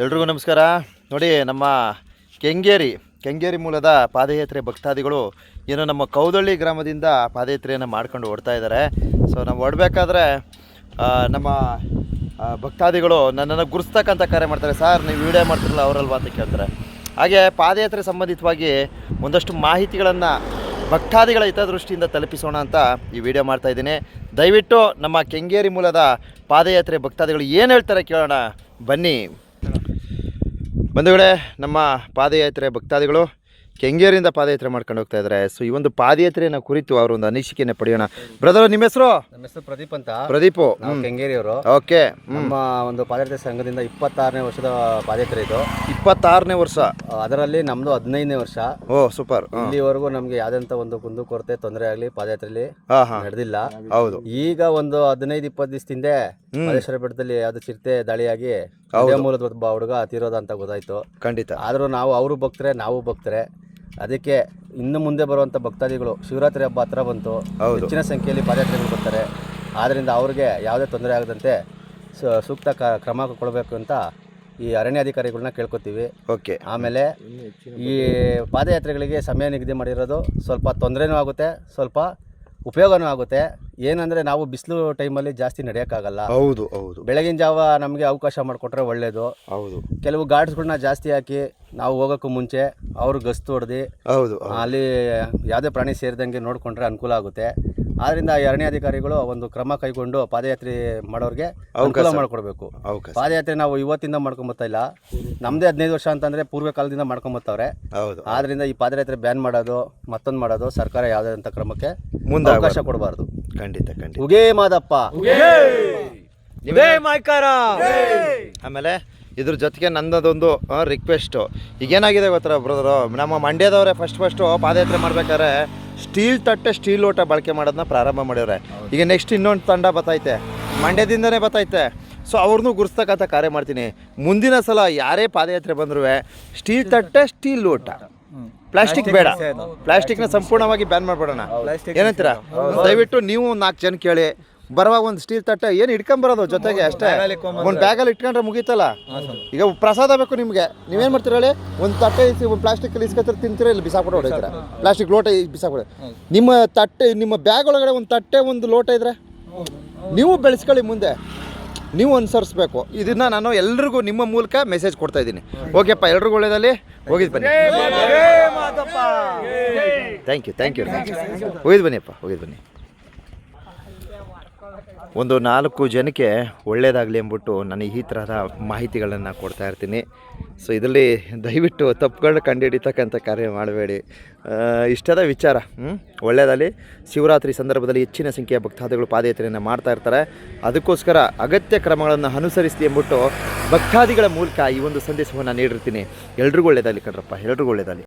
ಎಲ್ರಿಗೂ ನಮಸ್ಕಾರ. ನೋಡಿ, ನಮ್ಮ ಕೆಂಗೇರಿ ಮೂಲದ ಪಾದಯಾತ್ರೆ ಭಕ್ತಾದಿಗಳು ಏನು ನಮ್ಮ ಕೌದಳ್ಳಿ ಗ್ರಾಮದಿಂದ ಪಾದಯಾತ್ರೆಯನ್ನು ಮಾಡ್ಕೊಂಡು ಓಡ್ತಾ ಇದ್ದಾರೆ. ಸೊ ನಾವು ಓಡಬೇಕಾದ್ರೆ ನಮ್ಮ ಭಕ್ತಾದಿಗಳು ನನ್ನನ್ನು ಗುರುಸ್ತಕ್ಕಂಥ ಕಾರ್ಯ ಮಾಡ್ತಾರೆ. ಸರ್, ನೀವು ವೀಡಿಯೋ ಮಾಡ್ತಿರಲ್ಲ ಅವರಲ್ವಾ ಅಂತ ಕೇಳ್ತಾರೆ. ಹಾಗೆ ಪಾದಯಾತ್ರೆ ಸಂಬಂಧಿತವಾಗಿ ಒಂದಷ್ಟು ಮಾಹಿತಿಗಳನ್ನು ಭಕ್ತಾದಿಗಳ ಹಿತದೃಷ್ಟಿಯಿಂದ ತಲುಪಿಸೋಣ ಅಂತ ಈ ವಿಡಿಯೋ ಮಾಡ್ತಾಯಿದ್ದೀನಿ. ದಯವಿಟ್ಟು ನಮ್ಮ ಕೆಂಗೇರಿ ಮೂಲದ ಪಾದಯಾತ್ರೆ ಭಕ್ತಾದಿಗಳು ಏನು ಹೇಳ್ತಾರೆ ಕೇಳೋಣ ಬನ್ನಿ. ಬಂಧುಗಳೇ, ನಮ್ಮ ಪಾದಯಾತ್ರೆ ಭಕ್ತಾದಿಗಳು ಕೆಂಗೇರಿಯಿಂದ ಪಾದಯಾತ್ರೆ ಮಾಡ್ಕೊಂಡು ಹೋಗ್ತಾ ಇದ್ದಾರೆ. ಸೊ ಈ ಒಂದು ಪಾದಯಾತ್ರೆಯನ್ನು ಕುರಿತು ಅವರ ಒಂದು ಅನಿಸಿಕೆಯನ್ನು ಪಡೆಯೋಣ. ಬ್ರದರ್, ನಿಮ್ಮ ಹೆಸರು? ನಮ್ಮ ಹೆಸರು ಪ್ರದೀಪ್ ಅಂತ. ಪ್ರದೀಪು, ಕೆಂಗೇರಿಯವರು. ಓಕೆ. ನಮ್ಮ ಒಂದು ಪಾದಯಾತ್ರೆ ಸಂಘದಿಂದ 26ನೇ ವರ್ಷದ ಪಾದಯಾತ್ರೆ ಇದು. 26ನೇ ವರ್ಷ. ಅದರಲ್ಲಿ ನಮ್ದು 15ನೇ ವರ್ಷ. ಓ ಸೂಪರ್. ಇಲ್ಲಿವರೆಗೂ ನಮ್ಗೆ ಯಾವ್ದಂತ ಒಂದು ಕುಂದುಕೊರತೆ ತೊಂದರೆ ಆಗಲಿ ಪಾದಯಾತ್ರೆಯಲ್ಲಿ ನಡೆದಿಲ್ಲ. ಹೌದು. ಈಗ ಒಂದು 15-20 ದಿವಸದಿಂದ ಮಹದೇಶ್ವರ ಬೆಟ್ಟದಲ್ಲಿ ಯಾವ್ದು ಚಿರತೆ ದಾಳಿಯಾಗಿ ಮೂಲದ ಒಬ್ಬ ಹುಡುಗ ತೀರೋದ ಅಂತ ಗೊತ್ತಾಯ್ತು. ಖಂಡಿತ. ಆದ್ರೂ ಅವರು ಭಕ್ತರೆ, ನಾವು ಭಕ್ತರೆ. ಅದಕ್ಕೆ ಇನ್ನು ಮುಂದೆ ಬರುವಂಥ ಭಕ್ತಾದಿಗಳು ಶಿವರಾತ್ರಿ ಹಬ್ಬ ಹತ್ರ ಬಂತು, ಹೆಚ್ಚಿನ ಸಂಖ್ಯೆಯಲ್ಲಿ ಪಾದಯಾತ್ರೆಗಳು ಬರ್ತಾರೆ. ಆದ್ದರಿಂದ ಅವ್ರಿಗೆ ಯಾವುದೇ ತೊಂದರೆ ಆಗದಂತೆ ಸೂಕ್ತ ಕ್ರಮ ಕೊಡಬೇಕು ಅಂತ ಈ ಅರಣ್ಯಾಧಿಕಾರಿಗಳನ್ನ ಕೇಳ್ಕೊತೀವಿ. ಓಕೆ. ಆಮೇಲೆ ಈ ಪಾದಯಾತ್ರೆಗಳಿಗೆ ಸಮಯ ನಿಗದಿ ಮಾಡಿರೋದು ಸ್ವಲ್ಪ ತೊಂದರೆನೂ ಆಗುತ್ತೆ, ಸ್ವಲ್ಪ ಉಪಯೋಗನೂ ಆಗುತ್ತೆ. ಏನಂದರೆ ನಾವು ಬಿಸಿಲು ಟೈಮಲ್ಲಿ ಜಾಸ್ತಿ ನಡೆಯೋಕ್ಕಾಗಲ್ಲ. ಹೌದು ಹೌದು. ಬೆಳಗಿನ ಜಾವ ನಮಗೆ ಅವಕಾಶ ಮಾಡಿಕೊಟ್ರೆ ಒಳ್ಳೆಯದು. ಹೌದು. ಕೆಲವು ಗಾರ್ಡ್ಸ್ಗಳನ್ನ ಜಾಸ್ತಿ ಹಾಕಿ ನಾವು ಹೋಗೋಕ್ಕೂ ಮುಂಚೆ ಅವರು ಗಸ್ತು ಹೊಡೆದು ಹೌದು ಅಲ್ಲಿ ಯಾವುದೇ ಪ್ರಾಣಿ ಸೇರಿದಂಗೆ ನೋಡಿಕೊಂಡ್ರೆ ಅನುಕೂಲ ಆಗುತ್ತೆ. ಆದ್ದರಿಂದ ಅರಣ್ಯಾಧಿಕಾರಿಗಳು ಒಂದು ಕ್ರಮ ಕೈಗೊಂಡು ಪಾದಯಾತ್ರೆ ಮಾಡೋರಿಗೆ ಅನುಕೂಲ ಮಾಡಿಕೊಡ್ಬೇಕು. ಪಾದಯಾತ್ರೆ ನಾವು ಇವತ್ತಿಂದ ಮಾಡ್ಕೊಂಬತ್ತಾ ಇಲ್ಲ, ನಮ್ಮದೇ 15 ವರ್ಷ ಅಂತಂದರೆ ಪೂರ್ವ ಕಾಲದಿಂದ ಮಾಡ್ಕೊಂಬತ್ತವ್ರೆ. ಹೌದು. ಆದ್ದರಿಂದ ಈ ಪಾದಯಾತ್ರೆ ಬ್ಯಾನ್ ಮಾಡೋದು, ಮತ್ತೊಂದು ಮಾಡೋದು ಸರ್ಕಾರ ಯಾವುದೇ ಅಂತ ಕ್ರಮಕ್ಕೆ ಮುಂದೆ ಅವಕಾಶ ಕೊಡಬಾರ್ದು. ಖಂಡಿತ ಖಂಡಿತ. ಉಗೇ ಮಾದಪ್ಪ, ಆಮೇಲೆ ಇದ್ರ ಜೊತೆಗೆ ನನ್ನದೊಂದು ರಿಕ್ವೆಸ್ಟು. ಈಗೇನಾಗಿದೆ ಗೊತ್ತರ ಬ್ರದರು, ನಮ್ಮ ಮಂಡ್ಯದವರೇ ಫಸ್ಟು ಪಾದಯಾತ್ರೆ ಮಾಡ್ಬೇಕಾದ್ರೆ ಸ್ಟೀಲ್ ತಟ್ಟೆ, ಸ್ಟೀಲ್ ಲೋಟ ಬಳಕೆ ಮಾಡೋದನ್ನ ಪ್ರಾರಂಭ ಮಾಡ್ಯವ್ರೆ. ಈಗ ನೆಕ್ಸ್ಟ್ ಇನ್ನೊಂದು ತಂಡ ಬತ್ತೈತೆ, ಮಂಡ್ಯದಿಂದನೇ ಬತ್ತೈತೆ. ಸೊ ಅವ್ರನ್ನೂ ಗುರುಸ್ತಕ್ಕಂಥ ಕಾರ್ಯ ಮಾಡ್ತೀನಿ. ಮುಂದಿನ ಸಲ ಯಾರೇ ಪಾದಯಾತ್ರೆ ಬಂದರೂ ಸ್ಟೀಲ್ ತಟ್ಟೆ, ಸ್ಟೀಲ್ ಲೋಟ, ಪ್ಲಾಸ್ಟಿಕ್ ಬೇಡ. ಪ್ಲಾಸ್ಟಿಕ್ನ ಸಂಪೂರ್ಣವಾಗಿ ಬ್ಯಾನ್ ಮಾಡಿಬಿಡೋಣ. ಏನಂತೀರಾ? ದಯವಿಟ್ಟು ನೀವು 4 ಜನ ಕೇಳಿ. ಬರುವಾಗ ಒಂದು ಸ್ಟೀಲ್ ತಟ್ಟೆ ಏನು ಇಟ್ಕೊಂಬರೋದು ಜೊತೆಗೆ ಅಷ್ಟೇ, ಒಂದು ಬ್ಯಾಗಲ್ಲಿ ಇಟ್ಕೊಂಡ್ರೆ ಮುಗೀತಲ್ಲ. ಈಗ ಪ್ರಸಾದ ಬೇಕು ನಿಮಗೆ, ನೀವೇನು ಮಾಡ್ತೀರ ಹೇಳಿ? ಒಂದು ತಟ್ಟೆ ಒಂದು ಪ್ಲಾಸ್ಟಿಕಲ್ಲಿ ಇಸ್ಕೊತಾರೆ, ತಿಂತೀರ, ಇಲ್ಲಿ ಬಿಸಾಕ್ಬಿಟ್ಟು ಹೊಡಿತೀರ. ಪ್ಲಾಸ್ಟಿಕ್ ಲೋಟ ಬಿಸಾಕ್ಬಿಡ. ನಿಮ್ಮ ತಟ್ಟೆ, ನಿಮ್ಮ ಬ್ಯಾಗ್ ಒಳಗಡೆ ಒಂದು ತಟ್ಟೆ, ಒಂದು ಲೋಟ ಇದ್ರೆ ನೀವು ಬೆಳೆಸ್ಕೊಳ್ಳಿ, ಮುಂದೆ ನೀವು ಅನುಸರಿಸ್ಬೇಕು. ಇದನ್ನು ನಾನು ಎಲ್ರಿಗೂ ನಿಮ್ಮ ಮೂಲಕ ಮೆಸೇಜ್ ಕೊಡ್ತಾ ಇದ್ದೀನಿ. ಓಕೆಪ್ಪ, ಎಲ್ರಿಗೂ ಒಳ್ಳೆಯದಲ್ಲಿ ಹೋಗಿದ್ದು ಬನ್ನಿ. Thank you. ಹೋಗಿದ್ದು ಬನ್ನಿಯಪ್ಪ, ಹೋಗಿದ್ದು ಬನ್ನಿ. ಒಂದು 4 ಜನಕ್ಕೆ ಒಳ್ಳೆಯದಾಗಲಿ ಎಂದ್ಬಿಟ್ಟು ನಾನು ಈ ಥರದ ಮಾಹಿತಿಗಳನ್ನು ಕೊಡ್ತಾ ಇರ್ತೀನಿ. ಸೊ ಇದರಲ್ಲಿ ದಯವಿಟ್ಟು ತಪ್ಪುಗಳನ್ನ ಕಂಡುಹಿಡಿತಕ್ಕಂಥ ಕಾರ್ಯ ಮಾಡಬೇಡಿ. ಇಷ್ಟದ ವಿಚಾರ. ಒಳ್ಳೆಯದಾಗಲಿ. ಶಿವರಾತ್ರಿ ಸಂದರ್ಭದಲ್ಲಿ ಹೆಚ್ಚಿನ ಸಂಖ್ಯೆಯ ಭಕ್ತಾದಿಗಳು ಪಾದಯಾತ್ರೆಯನ್ನು ಮಾಡ್ತಾ ಇರ್ತಾರೆ. ಅದಕ್ಕೋಸ್ಕರ ಅಗತ್ಯ ಕ್ರಮಗಳನ್ನು ಅನುಸರಿಸಿ ಎಂದ್ಬಿಟ್ಟು ಭಕ್ತಾದಿಗಳ ಮೂಲಕ ಈ ಒಂದು ಸಂದೇಶವನ್ನು ನೀಡಿರ್ತೀನಿ. ಎಲ್ರಿಗೂ ಒಳ್ಳೆಯದಾಗಲಿ ಕಣ್ರಪ್ಪ, ಎಲ್ರಿಗೂ ಒಳ್ಳೆಯದಾಗಲಿ.